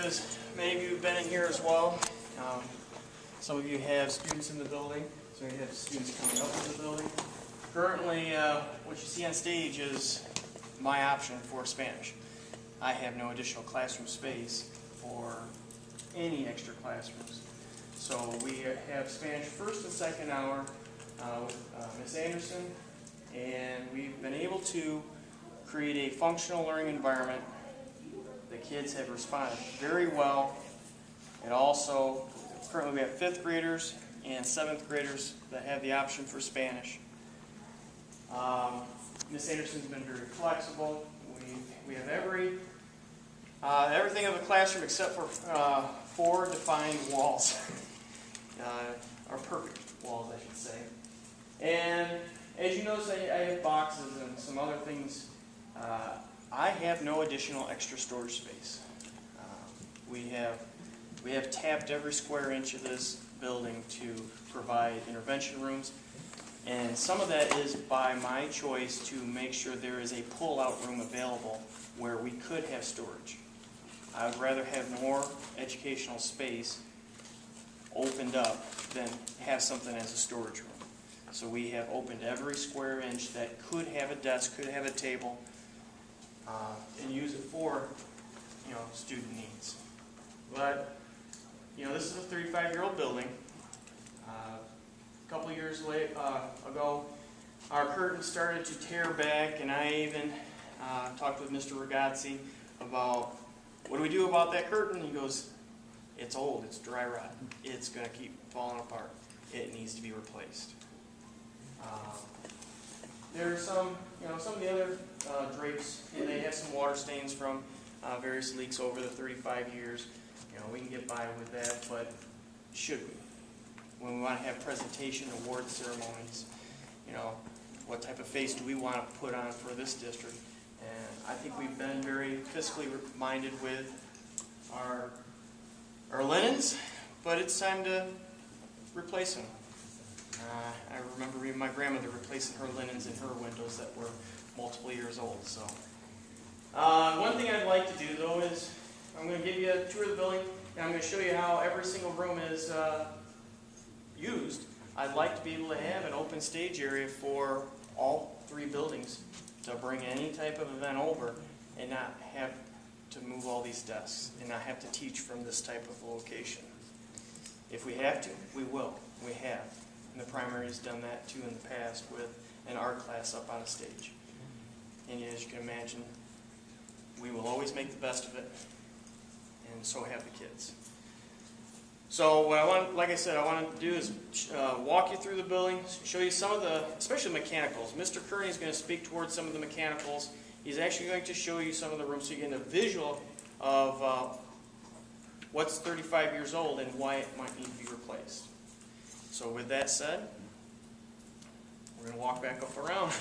as many of you have been in here as well. Some of you have students in the building, so you have students coming up to the building. Currently, what you see on stage is my option for Spanish. I have no additional classroom space for any extra classrooms. So we have Spanish first and second hour with Ms. Anderson, and we've been able to create a functional learning environment. The kids have responded very well. And also, currently we have 5th graders and 7th graders that have the option for Spanish. Ms. Anderson's been very flexible. We have everything of a classroom except for 4 defined walls. Or perfect walls, I should say. And as you notice, I have boxes and some other things. I have no additional extra storage space. We have tapped every square inch of this building to provide intervention rooms. And some of that is by my choice to make sure there is a pull-out room available where we could have storage. I would rather have more educational space opened up than have something as a storage room. So we have opened every square inch that could have a desk, could have a table, and use it for, student needs. But, this is a 35-year-old building. A couple years ago, our curtains started to tear back, and I even talked with Mr. Ragazzi about what do we do about that curtain. He goes, it's old, it's dry rot, it's going to keep falling apart. It needs to be replaced. There are some of the other drapes, they have some water stains from various leaks over the 35 years. We can get by with that, but should we? When we want to have presentation award ceremonies, what type of face do we want to put on for this district? And I think we've been very fiscally minded with our linens, but it's time to replace them. I remember even my grandmother replacing her linens in her windows that were multiple years old. So, one thing I'd like to do though is I'm going to give you a tour of the building, and I'm going to show you how every single room is used. I'd like to be able to have an open stage area for all 3 buildings to bring any type of event over and not have to move all these desks and not have to teach from this type of location. If we have to, we will. We have. And the primary has done that too in the past with an art class up on a stage. And as you can imagine, we will always make the best of it, and so have the kids. So what like I said, I want to do is walk you through the building, show you some of the, especially the mechanicals. Mr. Kearney is going to speak towards some of the mechanicals. He's actually going to show you some of the rooms so you get a visual of what's 35 years old and why it might need to be replaced. So with that said, we're going to walk back up around.